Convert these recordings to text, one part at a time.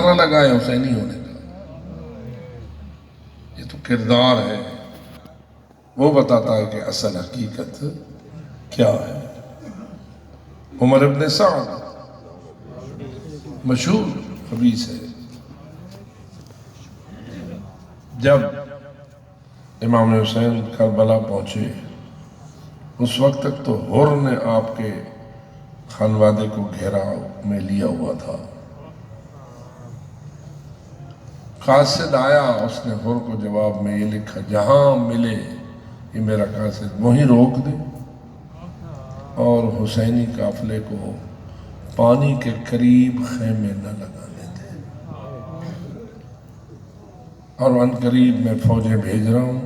نعرہ لگائے حسینی ہونے کا، یہ تو کردار ہے، وہ بتاتا ہے کہ اصل حقیقت کیا ہے۔ عمر ابن سعد مشہور حدیث ہے، جب امام حسین کربلا پہنچے اس وقت تک تو حر نے آپ کے خانوادے کو گھیراؤ میں لیا ہوا تھا۔ قاصد آیا، اس نے حر کو جواب میں یہ لکھا، جہاں ملے یہ میرا قاصد وہیں روک دے اور حسینی قافلے کو پانی کے قریب خیمے نہ لگانے دے، اور ان قریب میں فوجیں بھیج رہا ہوں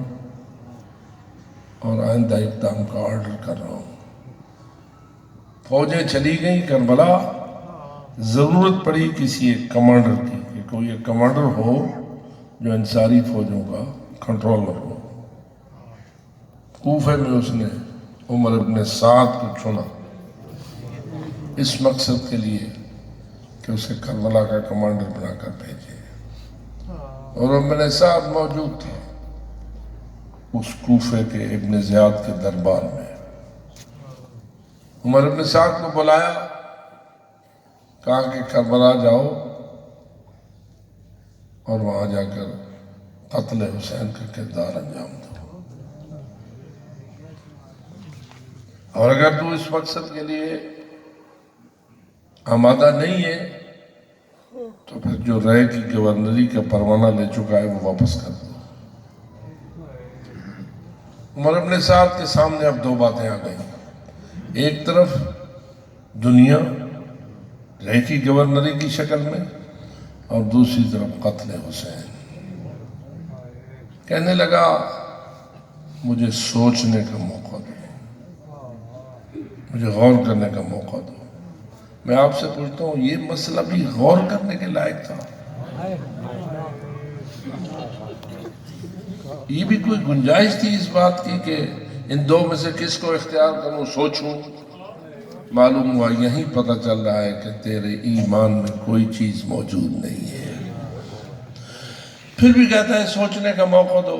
اور آئندہ اقدام کا آرڈر کر رہا ہوں۔ فوجیں چلی گئیں کربلا، ضرورت پڑی کسی ایک کمانڈر کی کہ کوئی ایک کمانڈر ہو جو ان ساری فوجوں کا کنٹرولر ہو۔ کوفے میں اس نے عمر ابن سعد کو چنا اس مقصد کے لیے کہ اسے کربلا کا کمانڈر بنا کر بھیجے، اور ابن سعد موجود تھے اس کوفے کے ابن زیاد کے دربار میں۔ عمر ابن سعد کو بلایا، کہا کہ کربلا جاؤ اور وہاں جا کر قتل حسین کا کردار انجام دو، اور اگر تو اس مقصد کے لیے آمادہ نہیں ہے تو پھر جو رائے کی گورنری کا پروانہ لے چکا ہے وہ واپس کر دو۔ عمر ابن سعد کے سامنے اب دو باتیں آ گئیں، ایک طرف دنیا رائے کی گورنری کی شکل میں، اور دوسری طرف قتل حسین۔ کہنے لگا مجھے سوچنے کا موقع دو، مجھے غور کرنے کا موقع دو۔ میں آپ سے پوچھتا ہوں، یہ مسئلہ بھی غور کرنے کے لائق تھا؟ یہ بھی کوئی گنجائش تھی اس بات کی کہ ان دو میں سے کس کو اختیار کروں، سوچوں؟ معلوم ہوا یہیں پتہ چل رہا ہے کہ تیرے ایمان میں کوئی چیز موجود نہیں ہے۔ پھر بھی کہتا ہے سوچنے کا موقع دو۔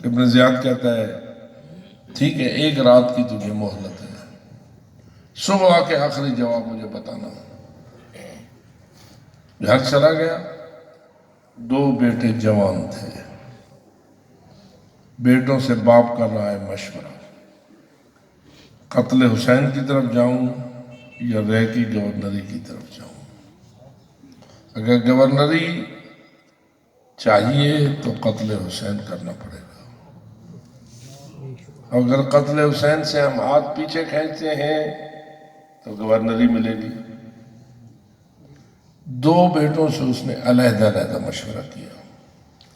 ابن زیاد کہتا ہے ٹھیک ہے، ایک رات کی تجھے مہلت ہے، صبح آ کے آخری جواب مجھے بتانا۔ گھر چلا گیا، دو بیٹے جوان تھے، بیٹوں سے باپ کر رہا ہے مشورہ، قتل حسین کی طرف جاؤں یا رے کی گورنری کی طرف جاؤں؟ اگر گورنری چاہیے تو قتل حسین کرنا پڑے گا، اگر قتل حسین سے ہم ہاتھ پیچھے کھینچتے ہیں تو گورنری ملے گی۔ دو بیٹوں سے اس نے علیحدہ علیحدہ مشورہ کیا۔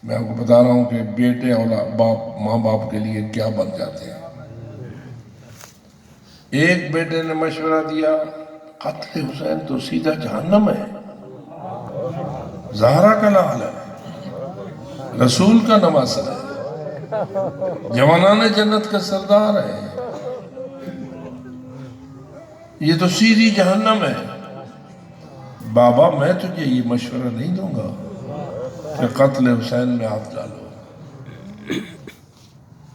میں آپ کو بتا رہا ہوں کہ بیٹے ماں باپ کے لیے کیا بن جاتے ہیں۔ ایک بیٹے نے مشورہ دیا قتل حسین تو سیدھا جہنم ہے، زہرا کا لال ہے، رسول کا نواسہ ہے، جوانان جنت کا سردار ہے، یہ تو سیدھی جہنم ہے۔ بابا میں تجھے یہ مشورہ نہیں دوں گا کہ قتل حسین میں ہاتھ ڈالو،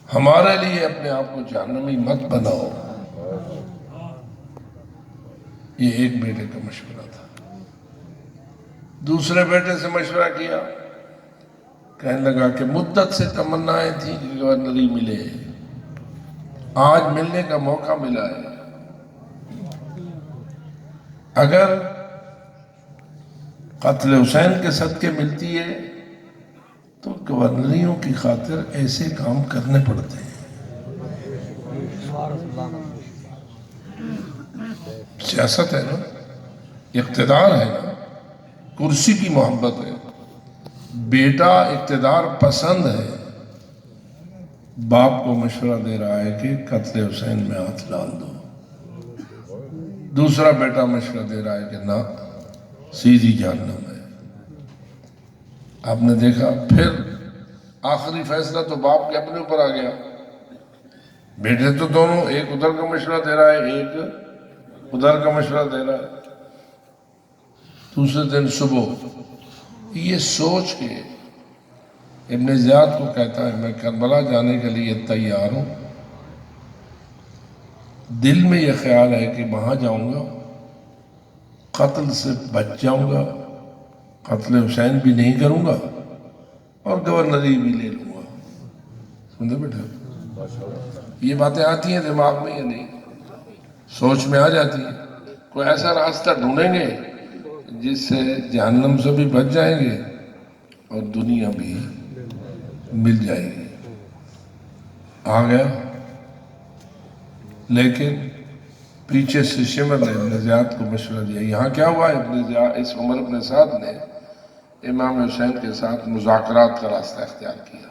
ہمارے لیے اپنے آپ کو جہنمی مت بناؤ۔ یہ ایک بیٹے کا مشورہ تھا۔ دوسرے بیٹے سے مشورہ کیا، کہنے لگا کہ مدت سے تمنائیں تھیں کہ گورنری ملے، آج ملنے کا موقع ملا ہے۔ اگر قتل حسین کے صدقے ملتی ہے تو گورنریوں کی خاطر ایسے کام کرنے پڑتے ہیں۔ سیاست ہے نا، اقتدار ہے نا، کرسی کی محبت ہے۔ بیٹا اقتدار پسند ہے، باپ کو مشورہ دے رہا ہے کہ قتل حسین میں ہاتھ ڈال دو، دوسرا بیٹا مشورہ دے رہا ہے کہ نہ، سیدھی جہنم ہے۔ آپ نے دیکھا پھر آخری فیصلہ تو باپ کے اپنے اوپر آ گیا۔ بیٹے تو دونوں، ایک ادھر کا مشورہ دے رہا ہے، ایک ادھر کا مشورہ دے رہا ہے۔ دوسرے دن صبح یہ سوچ کے ابن زیاد کو کہتا ہے میں کربلا جانے کے لیے تیار ہوں، دل میں یہ خیال ہے کہ وہاں جاؤں گا، قتل سے بچ جاؤں گا، قتل حسین بھی نہیں کروں گا اور گورنری بھی لے لوں گا۔ سنتے بیٹھے یہ باتیں آتی ہیں دماغ میں یا نہیں؟ سوچ میں آ جاتی ہیں۔ کوئی ایسا راستہ ڈھونڈیں گے جس سے جہنم سے بھی بچ جائیں گے اور دنیا بھی مل جائے گی۔ آ گیا، لیکن پیچھے سے شمر نے ابن زیاد کو مشورہ دیا۔ یہاں کیا ہوا؟ ابن زیاد اس عمر ابن سعد نے امام حسین کے ساتھ مذاکرات کا راستہ اختیار کیا۔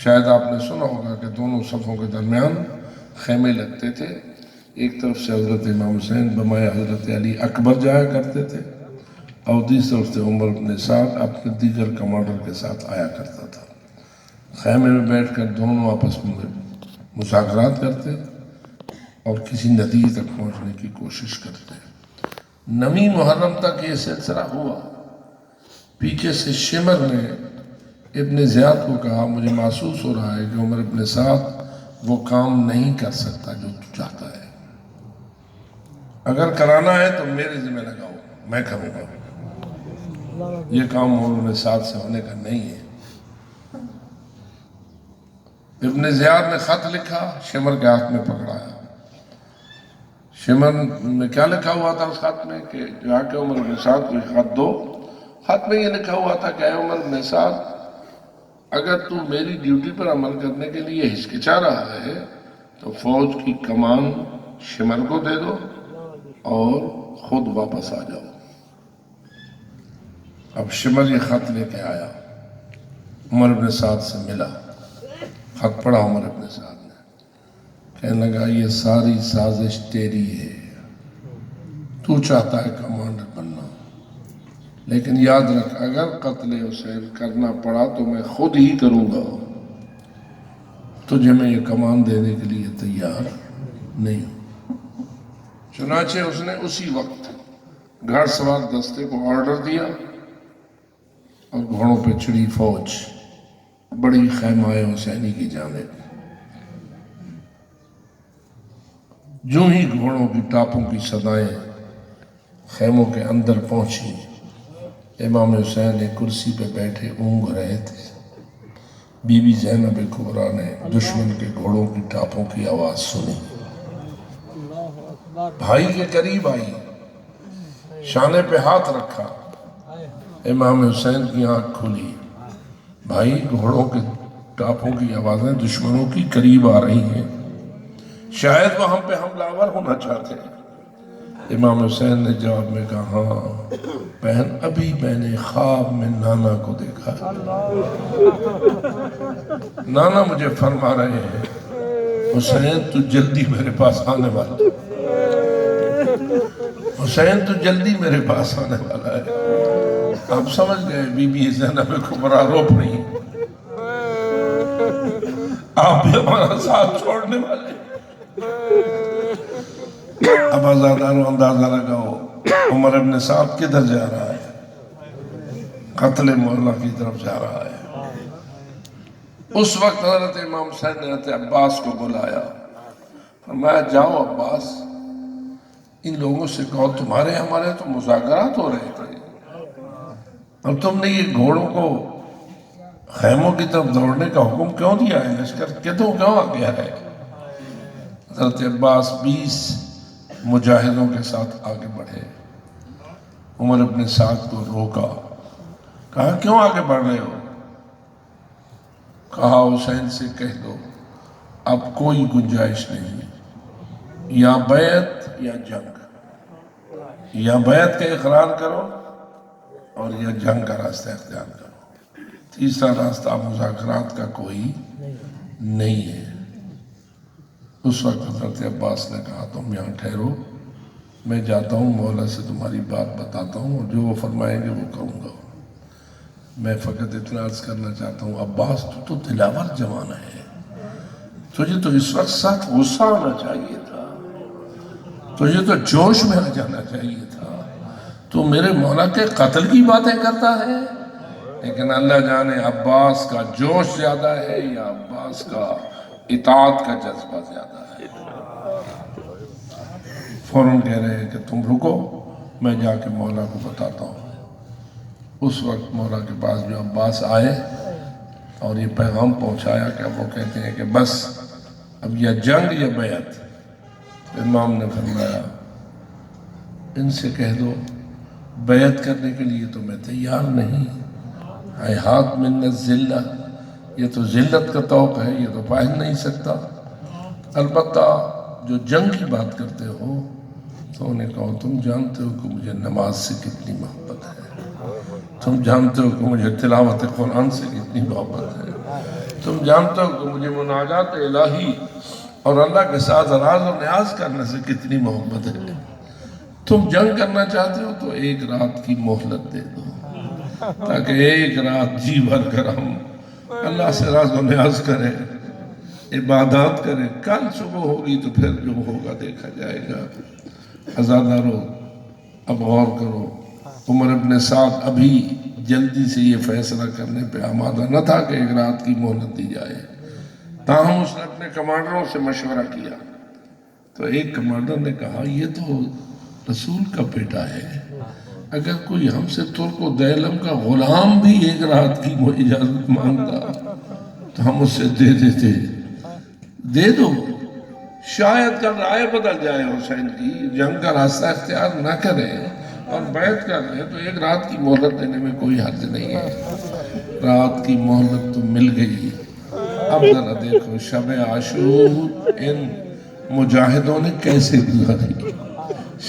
شاید آپ نے سنا ہوگا کہ دونوں صفوں کے درمیان خیمے لگتے تھے، ایک طرف سے حضرت امام حسین بمائے حضرت علی اکبر جایا کرتے تھے اور دوسری طرف سے عمر ابن سعد اپنے دیگر کمانڈر کے ساتھ آیا کرتا تھا۔ خیمے میں بیٹھ کر دونوں آپس میں مذاکرات کرتے اور کسی نتیجے تک پہنچنے کی کوشش کرتے۔ نویں محرم تک یہ سلسلہ ہوا۔ پیچھے سے شمر نے ابن زیاد کو کہا مجھے محسوس ہو رہا ہے کہ عمر ابن سعد وہ کام نہیں کر سکتا جو تو چاہتا ہے، اگر کرانا ہے تو میرے ذمہ لگاؤ، میں کروں گا، یہ کام عمر ابن سعد سے ہونے کا نہیں ہے۔ ابن زیاد نے خط لکھا، شمر کے ہاتھ میں پکڑایا۔ شمر میں کیا لکھا ہوا تھا اس خط میں کہ جا کے عمر ابن سعد کو خط دو۔ خط میں یہ لکھا ہوا تھا کہ اے عمر ابن سعد، اگر تو میری ڈیوٹی پر عمل کرنے کے لیے ہچکچا رہا ہے تو فوج کی کمان شمر کو دے دو اور خود واپس آ جاؤ۔ اب شمر یہ خط لے کے آیا، عمر ابن سعد سے ملا، خط پڑھا عمر ابن سعد نے، کہنے لگا یہ ساری سازش تیری ہے، تو چاہتا ہے کمانڈر بننا، لیکن یاد رکھ اگر قتل حسین کرنا پڑا تو میں خود ہی کروں گا، تجھے میں یہ کمان دینے کے لیے تیار نہیں ہوں۔ چنانچہ اس نے اسی وقت گھڑ سوار دستے کو آرڈر دیا اور گھوڑوں پہ چڑھی فوج بڑی خیمہ حسینی کی جانب۔ جو ہی گھوڑوں کی ٹاپوں کی صدائیں خیموں کے اندر پہنچی، امام حسین ایک کرسی پہ بیٹھے اونگ رہے تھے۔ بی بی زینب کبریٰ نے دشمن کے گھوڑوں کی ٹاپوں کی آواز سنی، بھائی کے قریب آئی، شانے پہ ہاتھ رکھا، امام حسین کی آنکھ کھلی، بھائی گھوڑوں کے ٹاپوں کی آوازیں دشمنوں کی قریب آ رہی ہیں، شاید وہ ہم پہ حملہ آور ہونا چاہتے ہیں۔ امام حسین نے جواب میں کہا ہاں بہن، ابھی میں نے خواب میں نانا کو دیکھا، نانا مجھے فرما رہے ہیں حسین تو جلدی میرے پاس آنے والا، حسین تو جلدی میرے پاس آنے والا ہے۔ آپ سمجھ گئے بی بی زینب کبریٰ رو پڑی، آپ بھی ہمارا ساتھ چھوڑنے والے۔ اب آزادارو اندازہ لگاؤ عمر ابن سعد کدھر جا رہا ہے؟ قتل مولا کی طرف جا رہا ہے۔ اس وقت حضرت امام حسین نے حضرت عباس کو بلایا، فرمایا جاؤ عباس، ان لوگوں سے کہو تمہارے ہمارے تو مذاکرات ہو رہے تھے اور تم نے یہ گھوڑوں کو خیموں کی طرف دوڑنے کا حکم کیوں دیا ہے؟ لشکر کتوں کیوں آ گیا ہے؟ حضرت عباس 20 مجاہدوں کے ساتھ آگے بڑھے، عمر ابن سعد کو روکا، کہا کیوں آگے بڑھ رہے ہو؟ کہا حسین سے کہہ دو اب کوئی گنجائش نہیں، یا بیعت یا جنگ، یا بیعت کا اقرار کرو اور یا جنگ کا راستہ اختیار کرو، تیسرا راستہ مذاکرات کا کوئی نہیں ہے۔ اس وقت حضرت عباس نے کہا تم یہاں ٹھہرو، میں جاتا ہوں مولا سے تمہاری بات بتاتا ہوں اور جو وہ فرمائیں گے وہ کروں گا۔ میں فقط اتنا عرض کرنا چاہتا ہوں عباس تو دلاور جوان ہے، تجھے تو اس وقت سخت غصہ آنا چاہیے تھا، تجھے تو جوش میں آ جانا چاہیے تھا، تو میرے مولا کے قتل کی باتیں کرتا ہے. لیکن اللہ جانے عباس کا جوش زیادہ ہے یا عباس کا اطاعت کا جذبہ زیادہ ہے. فوراً کہہ رہے ہیں کہ تم رکو، میں جا کے مولا کو بتاتا ہوں. اس وقت مولا کے پاس جو عباس آئے اور یہ پیغام پہنچایا کہ وہ کہتے ہیں کہ بس اب یا جنگ یا بیعت. امام نے فرمایا ان سے کہہ دو بیعت کرنے کے لیے تو میں تیار نہیں. ہاتھ من الذلہ، یہ تو ذلت کا توق ہے، یہ تو پہن نہیں سکتا. البتہ جو جنگ کی بات کرتے ہو تو انہیں کہو تم جانتے ہو کہ مجھے نماز سے کتنی محبت ہے، تم جانتے ہو کہ مجھے تلاوت قرآن سے کتنی محبت ہے، تم جانتے ہو کہ مجھے مناجات الہی اور اللہ کے ساتھ راز و نیاز کرنے سے کتنی محبت ہے. تم جنگ کرنا چاہتے ہو تو ایک رات کی مہلت دے دو تاکہ ایک رات جی بھر کر ہم اللہ سے راز و نیاز کریں، عبادات کریں. کل صبح ہوگی تو پھر جو ہوگا دیکھا جائے گا. عزادارو اب غور کرو، عمر ابن سعد ابھی جلدی سے یہ فیصلہ کرنے پہ آمادہ نہ تھا کہ ایک رات کی مہلت دی جائے. تاہم اس نے اپنے کمانڈروں سے مشورہ کیا تو ایک کمانڈر نے کہا یہ تو رسول کا بیٹا ہے، اگر کوئی ہم سے ترک و دیلم کا غلام بھی ایک رات کی اجازت مانگتا تو ہم اس سے دے دیتے. دے دو، شاید کل رائے بدل جائے حسین کی، جنگ کا راستہ اختیار نہ کرے اور بیعت کر لیں تو ایک رات کی مہلت دینے میں کوئی حرج نہیں ہے. رات کی مہلت تو مل گئی. اب ذرا دیکھو شب عاشور ان مجاہدوں نے کیسے گزاری،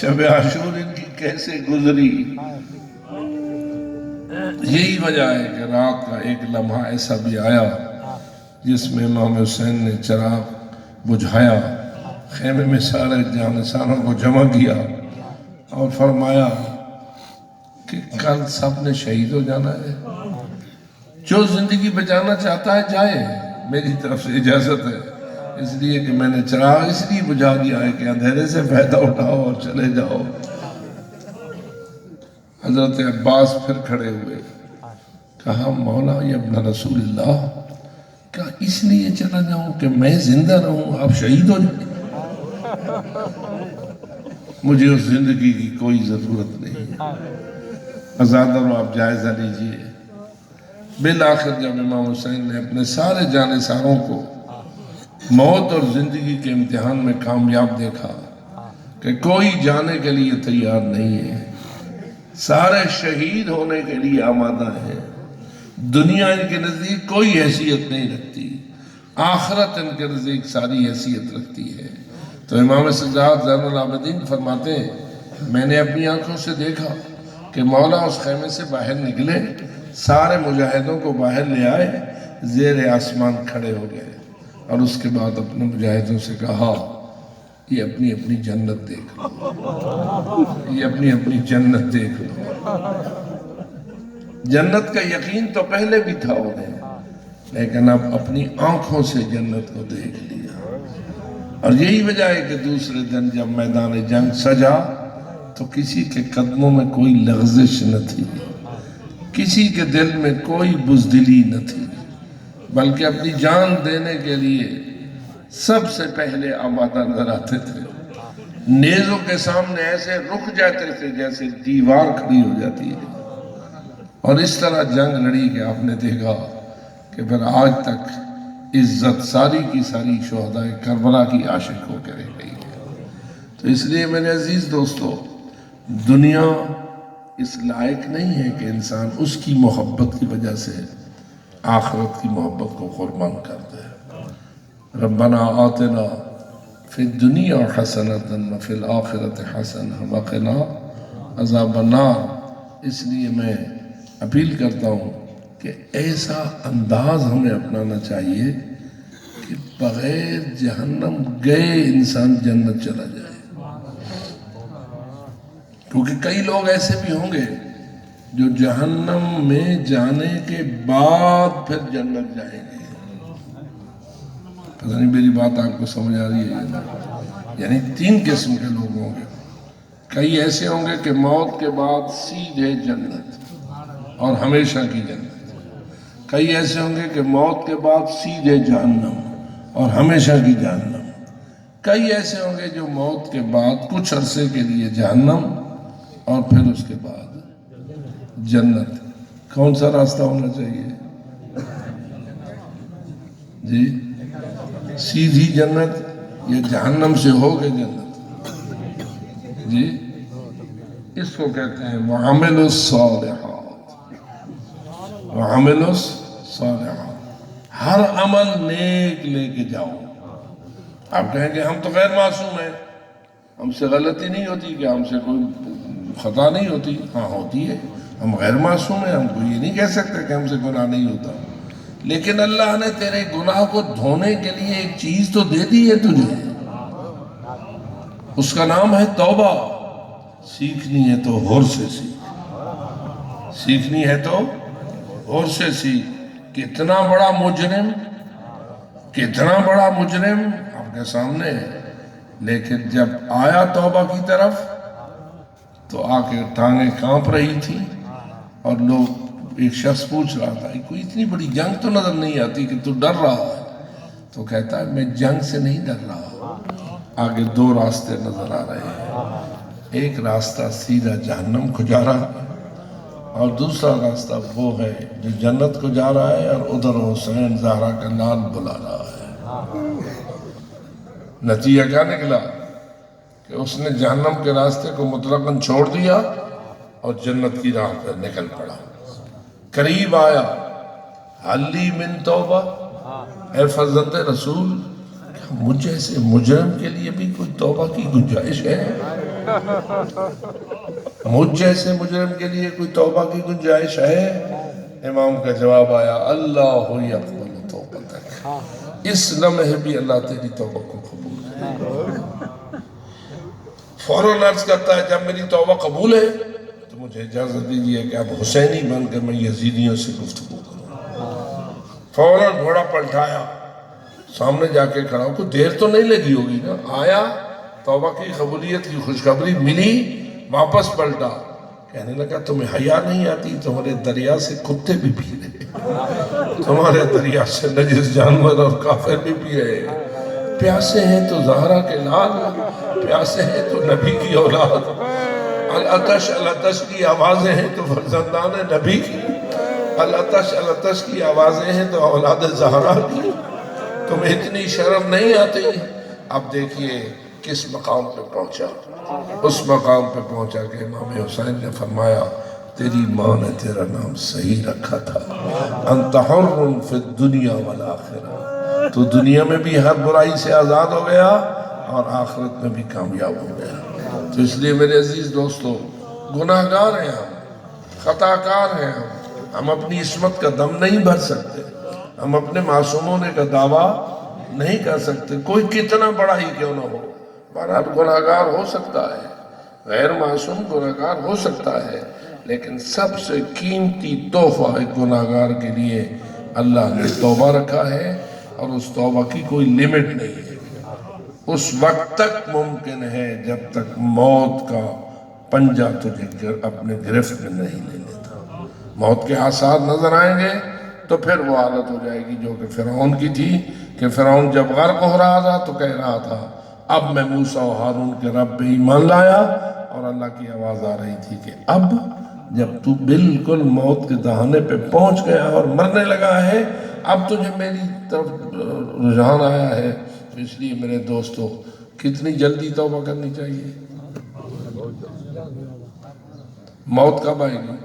شب عاشور ان کی کیسے گزری. یہی وجہ ہے کہ رات کا ایک لمحہ ایسا بھی آیا جس میں امام حسین نے چراغ بجھایا، خیمے میں سارے جانشانوں کو جمع کیا اور فرمایا کہ کل سب نے شہید ہو جانا ہے، جو زندگی بچانا چاہتا ہے جائے، میری طرف سے اجازت ہے. اس لیے کہ میں نے چراغ اس لیے بجھا دیا ہے کہ اندھیرے سے فائدہ اٹھاؤ اور چلے جاؤ. حضرت عباس پھر کھڑے ہوئے، کہا مولا یا ابن رسول اللہ، کیا اس لیے چلا جاؤں کہ میں زندہ رہوں آپ شہید ہو جائیں؟ مجھے اس زندگی کی کوئی ضرورت نہیں. عزادارو آپ جائزہ لیجئے. بالآخر جب امام حسین نے اپنے سارے جانثاروں کو موت اور زندگی کے امتحان میں کامیاب دیکھا کہ کوئی جانے کے لیے تیار نہیں ہے، سارے شہید ہونے کے لیے آمادہ ہیں، دنیا ان کے نزدیک کوئی حیثیت نہیں رکھتی، آخرت ان کے نزدیک ساری حیثیت رکھتی ہے، تو امام سجاد زین العابدین فرماتے ہیں میں نے اپنی آنکھوں سے دیکھا کہ مولا اس خیمے سے باہر نکلے، سارے مجاہدوں کو باہر لے آئے، زیر آسمان کھڑے ہو گئے اور اس کے بعد اپنے مجاہدوں سے کہا یہ اپنی اپنی جنت دیکھ لو، یہ اپنی اپنی جنت دیکھ لو. جنت کا یقین تو پہلے بھی تھا انہیں، لیکن اب اپنی آنکھوں سے جنت کو دیکھ لیا. اور یہی وجہ ہے کہ دوسرے دن جب میدان جنگ سجا تو کسی کے قدموں میں کوئی لغزش نہ تھی، کسی کے دل میں کوئی بزدلی نہ تھی، بلکہ اپنی جان دینے کے لیے سب سے پہلے آمادہ نظر آتے تھے. نیزوں کے سامنے ایسے رک جاتے تھے جیسے دیوار کھڑی ہو جاتی ہے، اور اس طرح جنگ لڑی کہ آپ نے دیکھا کہ پھر آج تک عزت ساری کی ساری شہداء کربلا کی عاشق ہو کے رہ گئی ہے. تو اس لیے میرے عزیز دوستو، دنیا اس لائق نہیں ہے کہ انسان اس کی محبت کی وجہ سے آخرت کی محبت کو قربان کر دے. ربنا آتنا فی الدنیا حسنۃ وفی الآخرۃ حسنۃ وقنا عذاب النار. اس لیے میں اپیل کرتا ہوں کہ ایسا انداز ہمیں اپنانا چاہیے کہ بغیر جہنم گئے انسان جنت چلا جائے، کیونکہ کئی لوگ ایسے بھی ہوں گے جو جہنم میں جانے کے بعد پھر جنت جائیں گے. پتہ نہیں میری بات آپ کو سمجھ آ رہی ہے؟ یعنی 3 قسم کے لوگ ہوں گے. کئی ایسے ہوں گے کہ موت کے بعد سیدھے جنت اور ہمیشہ کی جنت، کئی ایسے ہوں گے کہ موت کے بعد سیدھے جہنم اور ہمیشہ کی جہنم، کئی ایسے ہوں گے جو موت کے بعد کچھ عرصے کے لیے جہنم اور پھر اس کے بعد جنت۔ کون سا راستہ ہونا چاہیے جی؟ سیدھی جنت یا جہنم سے ہو کے جنت؟ جی اس کو کہتے ہیں وَعَمِلُوا الصَّالِحَاتِ، وَعَمِلُوا الصَّالِحَاتِ، ہر عمل نیک لے کے جاؤ۔ آپ کہیں گے ہم تو غیر معصوم ہیں، ہم سے غلطی نہیں ہوتی، کہ ہم سے کوئی خطا نہیں ہوتی؟ ہاں ہوتی ہے، ہم غیر معصوم ہیں، ہم کو یہ نہیں کہہ سکتے کہ ہم سے گناہ نہیں ہوتا، لیکن اللہ نے تیرے گناہ کو دھونے کے لیے ایک چیز تو دے دی ہے تجھے، اس کا نام ہے توبہ۔ سیکھنی ہے تو غور سے سیکھ، سیکھنی ہے تو غور سے سیکھ۔ کتنا بڑا مجرم، کتنا بڑا مجرم آپ کے سامنے ہے، لیکن جب آیا توبہ کی طرف تو آ کے ٹانگیں کانپ رہی تھی، اور لوگ، ایک شخص پوچھ رہا تھا کوئی اتنی بڑی جنگ تو نظر نہیں آتی کہ تو ڈر رہا ہے؟ تو کہتا ہے میں جنگ سے نہیں ڈر رہا، آگے دو راستے نظر آ رہے ہیں، ایک راستہ سیدھا جہنم کو جا رہا ہے، اور دوسرا راستہ وہ ہے جو جنت کو جا رہا ہے، اور ادھر حسین زہرا کا لال بلا رہا ہے۔ نتیجہ کیا نکلا کہ اس نے جہنم کے راستے کو مطلقاً چھوڑ دیا اور جنت کی راہ پر نکل پڑا۔ قریب آیا، حلی من توبہ، اے فرزند رسول، مجھ جیسے مجرم کے لیے بھی کوئی توبہ کی گنجائش ہے؟ مجھ جیسے مجرم کے لیے کوئی توبہ کی گنجائش ہے؟ امام کا جواب آیا، اللہ یقبل توبتک، اس لمحے بھی اللہ تیری توبہ کو قبول کرے۔ فوراً عرض کرتا ہے جب میری توبہ قبول ہے تو مجھے اجازت دیجیے کہ اب حسینی بن کر میں یزیدیوں سے گفتگو کروں۔ فوراً گھوڑا پلٹایا، سامنے جا کے کھڑا ہو، کوئی دیر تو نہیں لگی ہوگی نا، آیا، توبہ کی قبولیت کی خوشخبری ملی، واپس پلٹا، کہنے لگا تمہیں حیا نہیں آتی؟ تمہارے دریا سے کتے بھی پی رہے، تمہارے دریا سے نجس جانور اور کافر بھی پی رہے، پیاسے ہیں تو زہرا کے لال، پیاسے ہیں تو نبی کی اولاد، العطش العطش کی آوازیں ہیں تو فرزندان نبی کی، العطش العطش کی آوازیں ہیں تو اولاد زہرا کی، تمہیں اتنی شرم نہیں آتی؟ اب دیکھیے کس مقام پہ پہنچا، اس مقام پہ پہنچا کہ امام حسین نے فرمایا تیری ماں نے تیرا نام صحیح رکھا تھا، انت حر فی الدنیا والآخرہ، تو دنیا میں بھی ہر برائی سے آزاد ہو گیا اور آخرت میں بھی کامیاب ہو گیا۔ تو اس لیے میرے عزیز دوستو، گناہگار ہیں ہم، خطا کار ہیں ہم اپنی عصمت کا دم نہیں بھر سکتے، ہم اپنے معصوم ہونے کا دعویٰ نہیں کر سکتے، کوئی کتنا بڑا ہی کیوں نہ ہو، بہرحال گناہگار ہو سکتا ہے، غیر معصوم گناہگار ہو سکتا ہے، لیکن سب سے قیمتی تحفہ ایک گناہگار کے لیے اللہ نے توبہ رکھا ہے، اور اس توبہ کی کوئی لیمٹ نہیں ہے، اس وقت تک ممکن ہے جب تک موت کا پنجہ تجھے اپنے گرفت میں نہیں لے لیتا۔ موت کے آثار نظر آئیں گے تو پھر وہ حالت ہو جائے گی جو کہ فرعون کی تھی، کہ فرعون جب غرق ہو رہا تھا تو کہہ رہا تھا اب میں موسیٰ و ہارون کے رب پہ ایمان لایا، اور اللہ کی آواز آ رہی تھی کہ اب جب تو بالکل موت کے دہانے پہ پہنچ گیا اور مرنے لگا ہے، اب تجھے میری طرف رجحان آیا ہے، تو اس لیے میرے دوستو کتنی جلدی توبہ کرنی چاہیے۔ موت کب آئے گی؟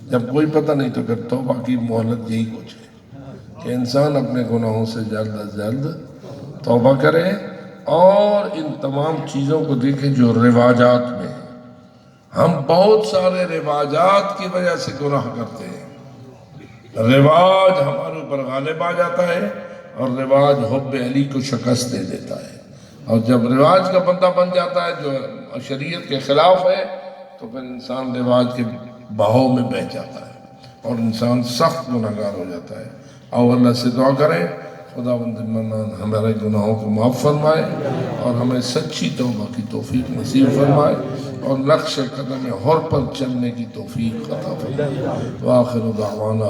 جب کوئی پتہ نہیں، تو پھر توبہ کی مہلت یہی کچھ ہے کہ انسان اپنے گناہوں سے جلد از جلد توبہ کرے، اور ان تمام چیزوں کو دیکھیں جو رواجات میں ہیں۔ ہم بہت سارے رواجات کی وجہ سے گناہ کرتے ہیں، رواج ہمارے اوپر غالب آ جاتا ہے، اور رواج حب علی کو شکست دے دیتا ہے، اور جب رواج کا بندہ بن جاتا ہے جو شریعت کے خلاف ہے، تو پھر انسان رواج کے بہاؤ میں بہہ جاتا ہے، اور انسان سخت گناہگار ہو جاتا ہے۔ اور اللہ سے دعا کریں خداوند منان ہمارے گناہوں کو معاف فرمائے اور ہمیں سچی توبہ کی توفیق نصیب فرمائے اور نقش قدم حر پر چلنے کی توفیق عطا فرمائے. وآخر دعوانا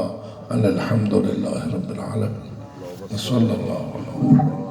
ان الحمدللہ رب العالمین. صلی اللہ علیہ وسلم.